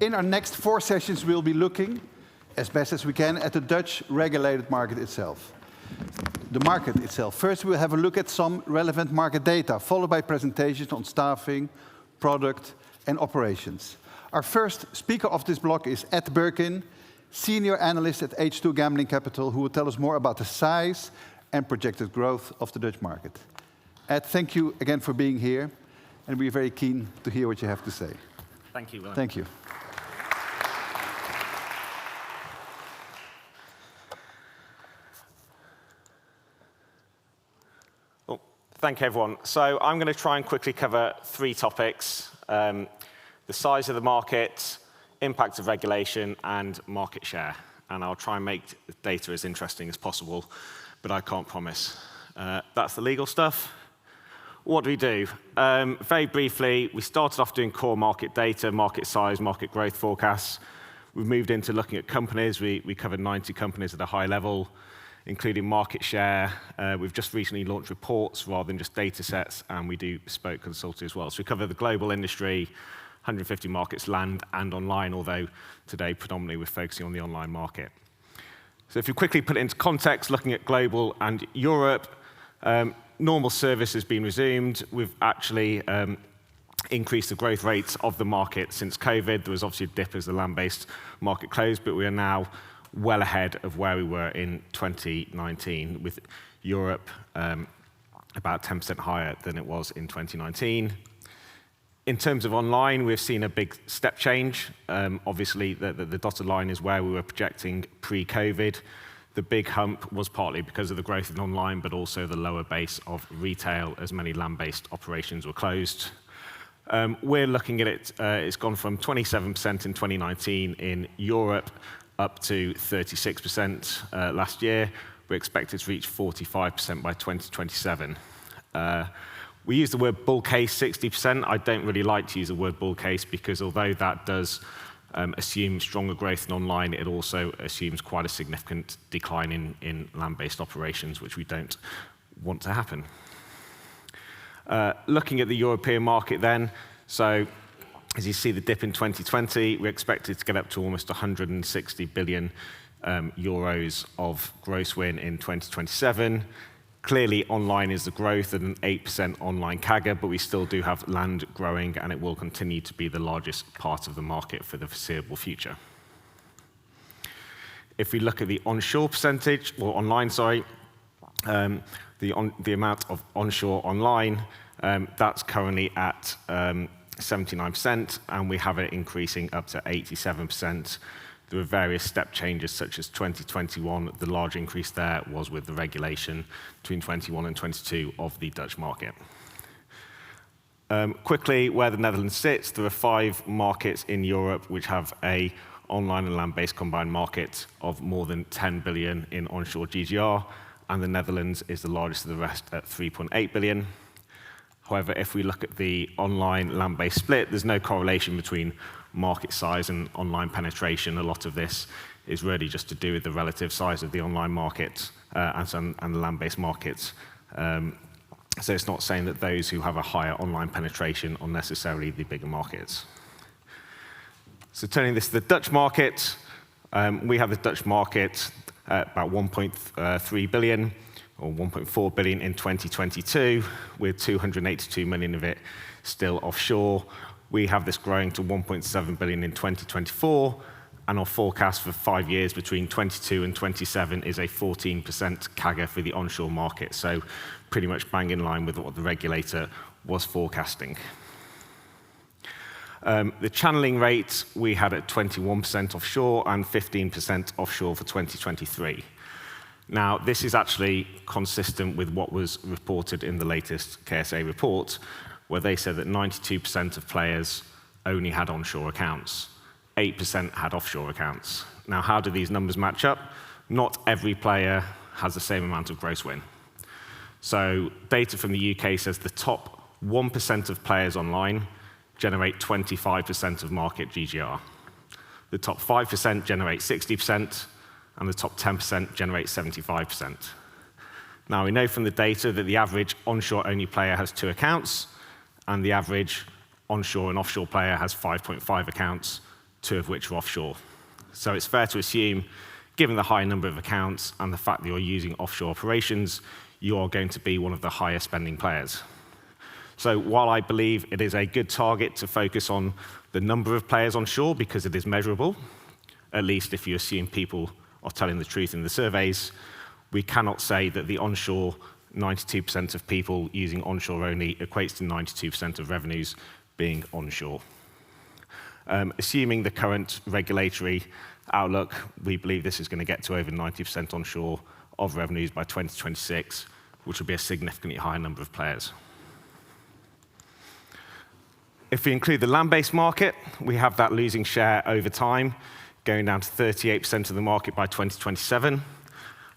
In our next 4 sessions, we'll be looking, as best as we can, at the Dutch regulated market itself. The market itself. First, we'll have a look at some relevant market data, followed by presentations on staffing, product, and operations. Our first speaker of this block is Ed Birkin, Senior Analyst at H2 Gambling Capital, who will tell us more about the size and projected growth of the Dutch market. Ed, thank you again for being here, and we're very keen to hear what you have to say. Thank you, Willem. Thank you. Well, thank you, everyone. So I'm going to try and quickly cover 3 topics. The size of the market, impact of regulation, and market share. And I'll try and make the data as interesting as possible, but I can't promise. That's the legal stuff. What do we do? Very briefly, we started off doing core market data, market size, market growth forecasts. We've moved into looking at companies. We covered 90 companies at a high level, including market share. We've just recently launched reports rather than just data sets, and we do bespoke consulting as well. So we cover the global industry, 150 markets, land and online, although today predominantly we're focusing on the online market. So if you quickly put it into context, looking at global and Europe, normal service has been resumed. We've actually increased the growth rates of the market since COVID. There was obviously a dip as the land-based market closed, but we are now well ahead of where we were in 2019, with Europe about 10% higher than it was in 2019. In terms of online, we've seen a big step change. Obviously, the dotted line is where we were projecting pre-COVID. The big hump was partly because of the growth in online, but also the lower base of retail, as many land-based operations were closed. We're looking at it, it's gone from 27% in 2019 in Europe up to 36% last year. We expect it to reach 45% by 2027. We use the word bull case 60%. I don't really like to use the word bull case because although that does assume stronger growth in online, it also assumes quite a significant decline in land-based operations, which we don't want to happen. Looking at the European market then, so as you see the dip in 2020, we expect it to get up to almost 160 billion euros of gross win in 2027. Clearly, online is the growth at an 8% online CAGR, but we still do have land growing, and it will continue to be the largest part of the market for the foreseeable future. If we look at the onshore percentage, or online, sorry, the amount of onshore online, that's currently at 79%, and we have it increasing up to 87%. There were various step changes, such as 2021. The large increase there was with the regulation between 21 and 22 of the Dutch market. Quickly, where the Netherlands sits, there are 5 markets in Europe which have a online and land-based combined market of more than 10 billion in onshore GGR, and the Netherlands is the largest of the rest at 3.8 billion. However, if we look at the online land-based split, there's no correlation between market size and online penetration. A lot of this is really just to do with the relative size of the online market and the land-based markets. So it's not saying that those who have a higher online penetration are necessarily the bigger markets. So turning this to the Dutch market, we have the Dutch market at about 1.3 billion or 1.4 billion in 2022, with 282 million of it still offshore. We have this growing to 1.7 billion in 2024, and our forecast for 5 years between 22 and 27 is a 14% CAGR for the onshore market, so pretty much bang in line with what the regulator was forecasting. The channeling rate we had at 21% offshore and 15% offshore for 2023. Now, this is actually consistent with what was reported in the latest KSA report, where they said that 92% of players only had onshore accounts. 8% had offshore accounts. Now, how do these numbers match up? Not every player has the same amount of gross win. So data from the UK says the top 1% of players online generate 25% of market GGR. The top 5% generate 60%, and the top 10% generate 75%. Now, we know from the data that the average onshore-only player has 2 accounts, and the average onshore and offshore player has 5.5 accounts, 2 of which are offshore. So it's fair to assume, given the high number of accounts and the fact that you're using offshore operations, you are going to be one of the higher spending players. So while I believe it is a good target to focus on the number of players onshore because it is measurable, at least if you assume people are telling the truth in the surveys, we cannot say that the onshore 92% of people using onshore only equates to 92% of revenues being onshore. Assuming the current regulatory outlook, we believe this is going to get to over 90% onshore of revenues by 2026, which will be a significantly higher number of players. If we include the land-based market, we have that losing share over time, going down to 38% of the market by 2027.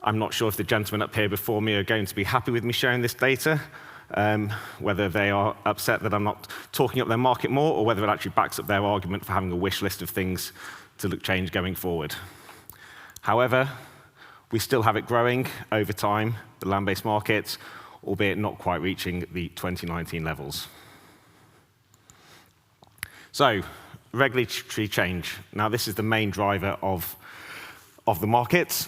I'm not sure if the gentlemen up here before me are going to be happy with me sharing this data, whether they are upset that I'm not talking up their market more, or whether it actually backs up their argument for having a wish list of things to look change going forward. However, we still have it growing over time, the land-based market, albeit not quite reaching the 2019 levels. So, regulatory change. Now, this is the main driver of the market.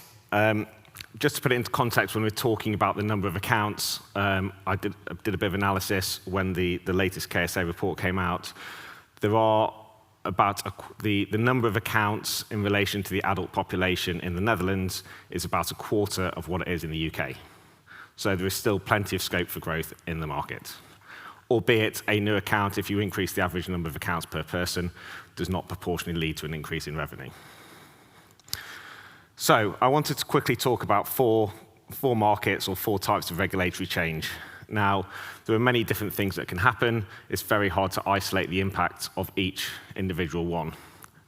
Just to put it into context, when we're talking about the number of accounts, I did a bit of analysis when the latest KSA report came out. There are about the number of accounts in relation to the adult population in the Netherlands is about a quarter of what it is in the UK. So there is still plenty of scope for growth in the market. Albeit a new account, if you increase the average number of accounts per person, does not proportionally lead to an increase in revenue. So I wanted to quickly talk about four markets or 4 types of regulatory change. Now, there are many different things that can happen. It's very hard to isolate the impact of each individual one.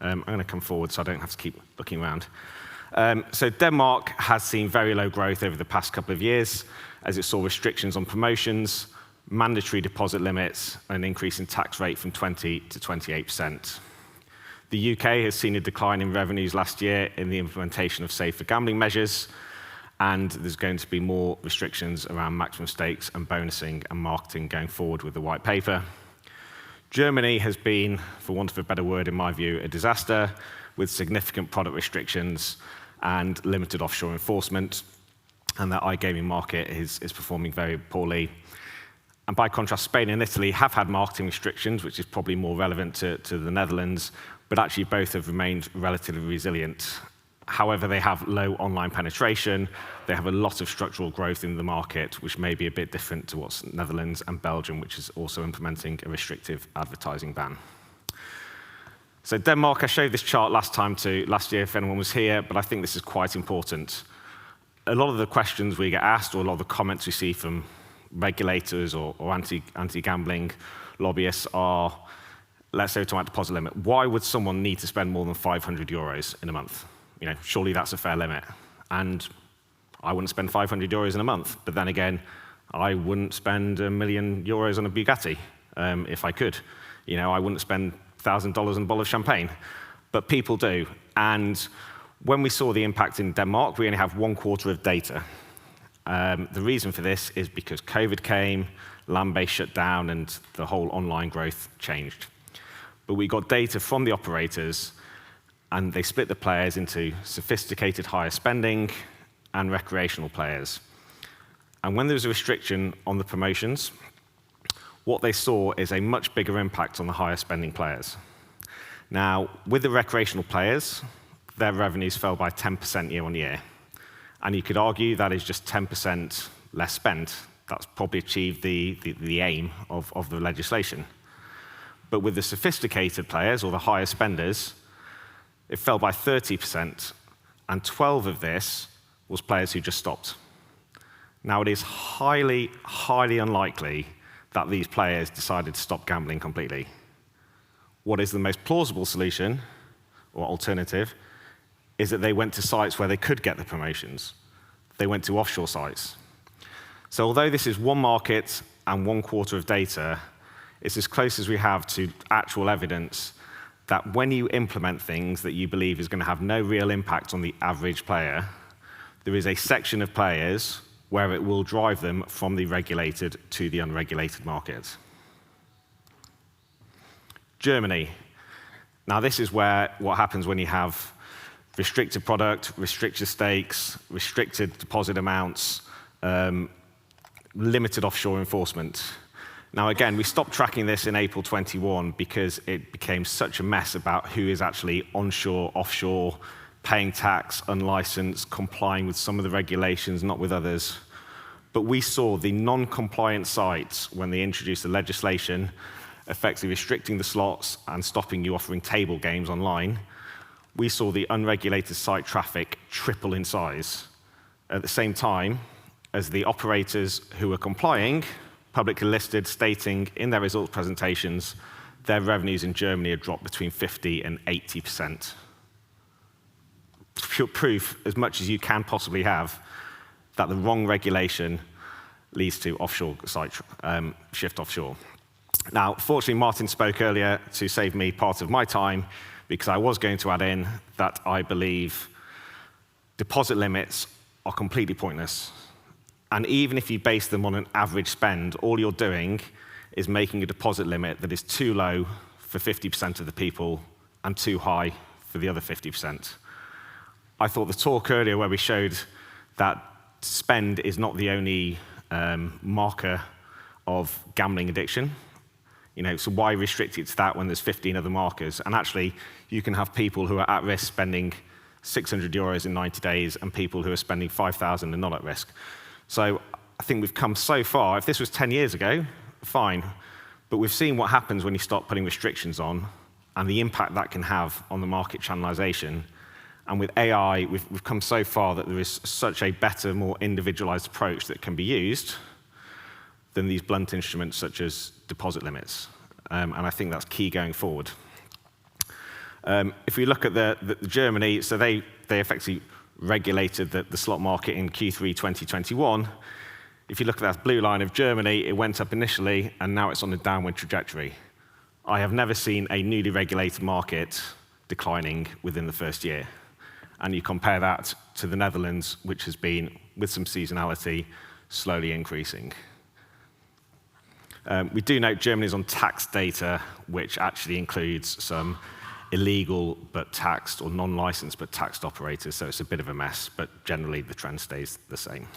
I'm going to come forward so I don't have to keep looking around. So Denmark has seen very low growth over the past couple of years as it saw restrictions on promotions, mandatory deposit limits, and an increase in tax rate from 20 to 28%. The UK has seen a decline in revenues last year in the implementation of safer gambling measures, and there's going to be more restrictions around maximum stakes and bonusing and marketing going forward with the white paper. Germany has been, for want of a better word in my view, a disaster with significant product restrictions and limited offshore enforcement, and that iGaming market is performing very poorly. And by contrast, Spain and Italy have had marketing restrictions, which is probably more relevant to the Netherlands, but actually both have remained relatively resilient. However, they have low online penetration. They have a lot of structural growth in the market, which may be a bit different to what's Netherlands and Belgium, which is also implementing a restrictive advertising ban. So Denmark, I showed this chart last year if anyone was here, but I think this is quite important. A lot of the questions we get asked, or a lot of the comments we see from regulators or anti-gambling lobbyists are, let's say we're talking about deposit limit. Why would someone need to spend more than 500 euros in a month? Surely that's a fair limit. And I wouldn't spend 500 euros in a month. But then again, I wouldn't spend €1 million on a Bugatti if I could. I wouldn't spend $1,000 on a bottle of champagne. But people do. And when we saw the impact in Denmark, we only have 1 quarter of data. The reason for this is because COVID came, land-based shut down, and the whole online growth changed. But we got data from the operators, and they split the players into sophisticated higher spending and recreational players. And when there was a restriction on the promotions, what they saw is a much bigger impact on the higher spending players. Now, with the recreational players, their revenues fell by 10% year on year. And you could argue that is just 10% less spent. That's probably achieved the aim of the legislation. But with the sophisticated players, or the higher spenders, it fell by 30%, and 12 of this was players who just stopped. Now, it is highly, highly unlikely that these players decided to stop gambling completely. What is the most plausible solution, or alternative, is that they went to sites where they could get the promotions. They went to offshore sites. So although this is 1 market and 1 quarter of data, it's as close as we have to actual evidence that when you implement things that you believe is going to have no real impact on the average player, there is a section of players where it will drive them from the regulated to the unregulated market. Germany. Now, this is what happens when you have restricted product, restricted stakes, restricted deposit amounts, limited offshore enforcement. Now, again, we stopped tracking this in April 21 because it became such a mess about who is actually onshore, offshore, paying tax, unlicensed, complying with some of the regulations, not with others. But we saw the non-compliant sites, when they introduced the legislation, effectively restricting the slots and stopping you offering table games online. We saw the unregulated site traffic triple in size. At the same time as the operators who were complying, publicly listed, stating in their results presentations, their revenues in Germany had dropped between 50% and 80%. Pure proof, as much as you can possibly have, that the wrong regulation leads to offshore site shift offshore. Now, fortunately, Martin spoke earlier to save me part of my time, because I was going to add in that I believe deposit limits are completely pointless. And even if you base them on an average spend, all you're doing is making a deposit limit that is too low for 50% of the people and too high for the other 50%. I thought the talk earlier where we showed that spend is not the only marker of gambling addiction. So why restrict it to that when there's 15 other markers? And actually, you can have people who are at risk spending 600 euros in 90 days and people who are spending 5,000 and not at risk. So I think we've come so far. If this was 10 years ago, fine. But we've seen what happens when you start putting restrictions on and the impact that can have on the market channelization. And with AI, we've come so far that there is such a better, more individualized approach that can be used than these blunt instruments such as deposit limits. And I think that's key going forward. If we look at the Germany, so they effectively regulated the slot market in Q3 2021. If you look at that blue line of Germany, it went up initially, and now it's on a downward trajectory. I have never seen a newly regulated market declining within the first year. And you compare that to the Netherlands, which has been, with some seasonality, slowly increasing. We do note Germany is on tax data, which actually includes some illegal but taxed or non-licensed but taxed operators, so it's a bit of a mess, but generally the trend stays the same.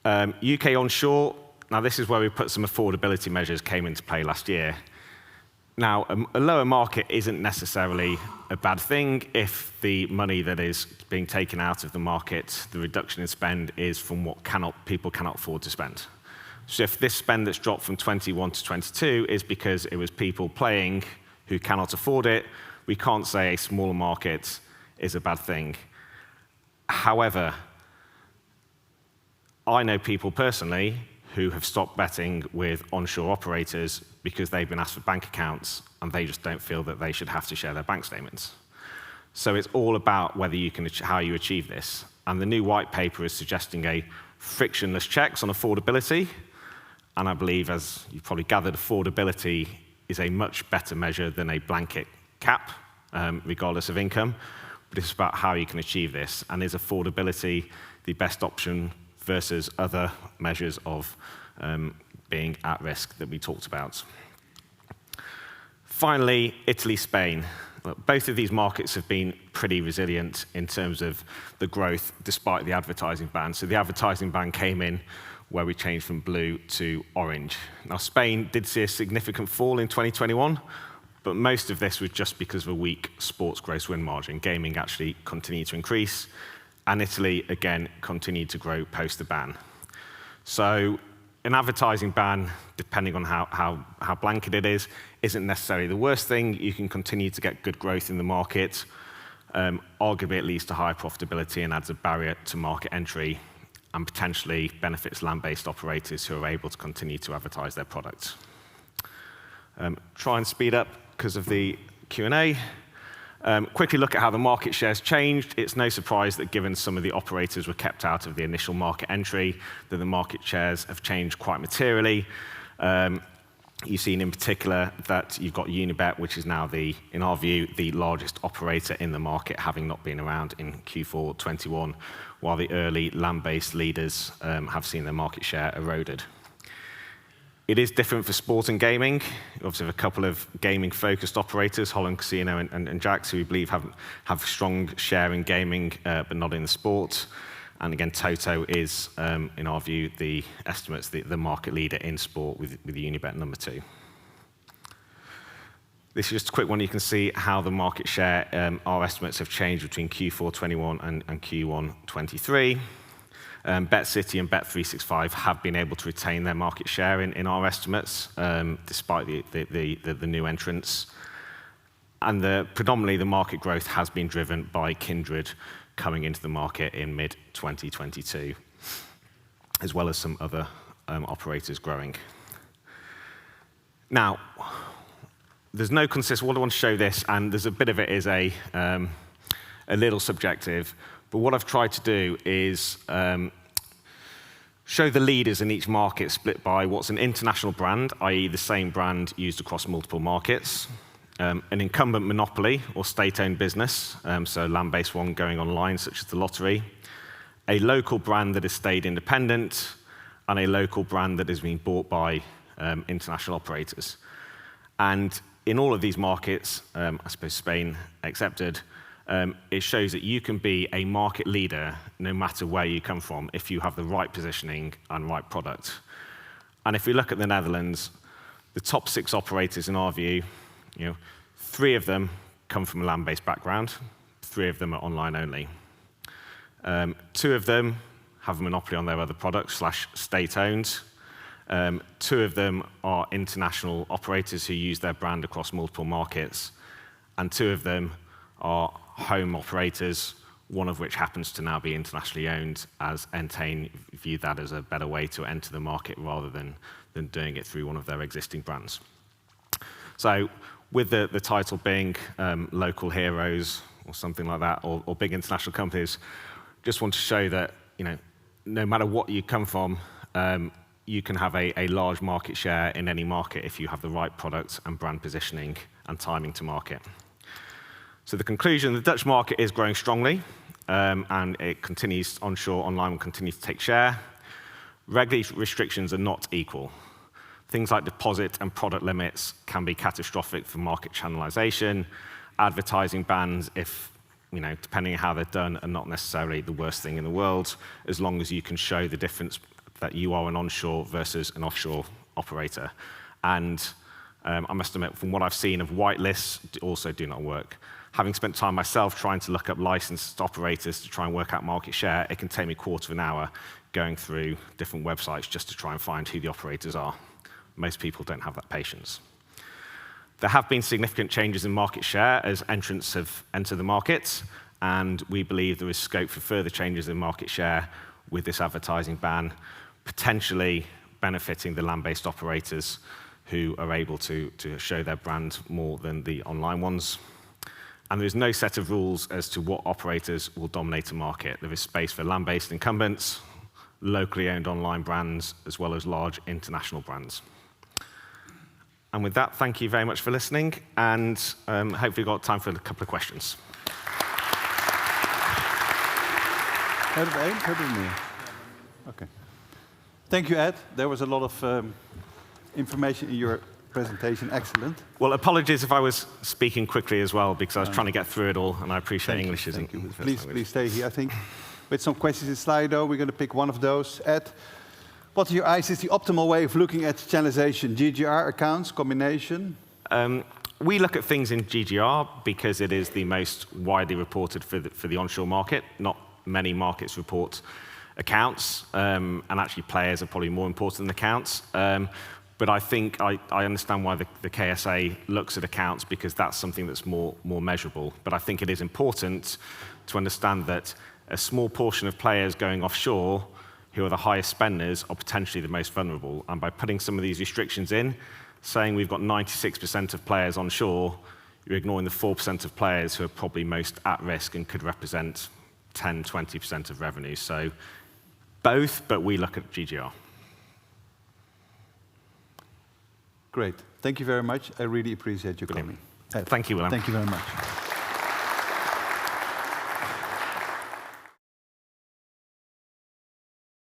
UK onshore, now this is where we put some affordability measures came into play last year. Now, a lower market isn't necessarily a bad thing if the money that is being taken out of the market, the reduction in spend, is from what people cannot afford to spend. So if this spend that's dropped from 21 to 22 is because it was people playing who cannot afford it, we can't say a smaller market is a bad thing. However, I know people personally who have stopped betting with onshore operators because they've been asked for bank accounts and they just don't feel that they should have to share their bank statements. So it's all about how you achieve this. And the new white paper is suggesting a frictionless checks on affordability. And I believe, as you've probably gathered, affordability is a much better measure than a blanket cap, regardless of income. But it's about how you can achieve this. And is affordability the best option versus other measures of being at risk that we talked about? Finally, Italy, Spain. Both of these markets have been pretty resilient in terms of the growth despite the advertising ban. So the advertising ban came in where we changed from blue to orange. Now, Spain did see a significant fall in 2021, but most of this was just because of a weak sports gross win margin. Gaming actually continued to increase, and Italy, again, continued to grow post the ban. So an advertising ban, depending on how blanket it is, isn't necessarily the worst thing. You can continue to get good growth in the market. Arguably, it leads to higher profitability and adds a barrier to market entry, and potentially benefits land-based operators who are able to continue to advertise their products. Try and speed up because of the Q&A. Quickly look at how the market shares changed. It's no surprise that given some of the operators were kept out of the initial market entry, that the market shares have changed quite materially. You've seen in particular that you've got Unibet, which is now, in our view, the largest operator in the market, having not been around in Q4 21, while the early land-based leaders have seen their market share eroded. It is different for sport and gaming. You obviously have a couple of gaming-focused operators, Holland Casino and Jax, who we believe have strong share in gaming, but not in the sport. And again, Toto is, in our view, the estimates, the market leader in sport with Unibet number 2. This is just a quick one. You can see how the market share, our estimates have changed between Q4 21 and Q1 23. BetCity and Bet365 have been able to retain their market share in our estimates, despite the new entrants. And predominantly, the market growth has been driven by Kindred coming into the market in mid-2022, as well as some other operators growing. Now, there's no consistent. What I want to show this, and there's a bit of it is a little subjective, but what I've tried to do is show the leaders in each market split by what's an international brand, i.e. the same brand used across multiple markets, an incumbent monopoly or state-owned business, so land-based one going online, such as the lottery, a local brand that has stayed independent, and a local brand that has been bought by international operators. And in all of these markets, I suppose Spain accepted, it shows that you can be a market leader no matter where you come from if you have the right positioning and right product. And if we look at the Netherlands, the top 6 operators in our view, 3 of them come from a land-based background, 3 of them are online only. 2 of them have a monopoly on their other products / state-owned. 2 of them are international operators who use their brand across multiple markets, and 2 of them are home operators, one of which happens to now be internationally owned, as Entain viewed that as a better way to enter the market rather than doing it through one of their existing brands. So with the title being local heroes or something like that, or big international companies, just want to show that no matter what you come from, you can have a large market share in any market if you have the right product and brand positioning and timing to market. So the conclusion, the Dutch market is growing strongly, and it continues onshore, online will continue to take share. Regulatory restrictions are not equal. Things like deposit and product limits can be catastrophic for market channelization. Advertising bans, if depending on how they're done, are not necessarily the worst thing in the world, as long as you can show the difference that you are an onshore versus an offshore operator. And I must admit, from what I've seen of whitelists, also do not work. Having spent time myself trying to look up licensed operators to try and work out market share, it can take me a quarter of an hour going through different websites just to try and find who the operators are. Most people don't have that patience. There have been significant changes in market share as entrants have entered the market, and we believe there is scope for further changes in market share with this advertising ban, potentially benefiting the land-based operators who are able to show their brand more than the online ones. And there is no set of rules as to what operators will dominate a market. There is space for land-based incumbents, locally owned online brands, as well as large international brands. And with that, thank you very much for listening, and hopefully we've got time for a couple of questions. Okay. Thank you, Ed. There was a lot of information in your presentation. Excellent. Well, apologies if I was speaking quickly as well, because I was trying to get through it all, and I appreciate English isn't the first language. Please stay here, I think. With some questions in Slido, we're going to pick one of those. Ed, what in your eyes is the optimal way of looking at channelization? GGR, accounts, combination? We look at things in GGR because it is the most widely reported for the onshore market. Not many markets report accounts, and actually players are probably more important than accounts. But I think I understand why the KSA looks at accounts, because that's something that's more measurable. But I think it is important to understand that a small portion of players going offshore who are the highest spenders are potentially the most vulnerable. And by putting some of these restrictions in, saying we've got 96% of players onshore, you're ignoring the 4% of players who are probably most at risk and could represent 10, 20% of revenue. So both, but we look at GGR. Great. Thank you very much. I really appreciate you coming. Thank you, Willem. Thank you very much.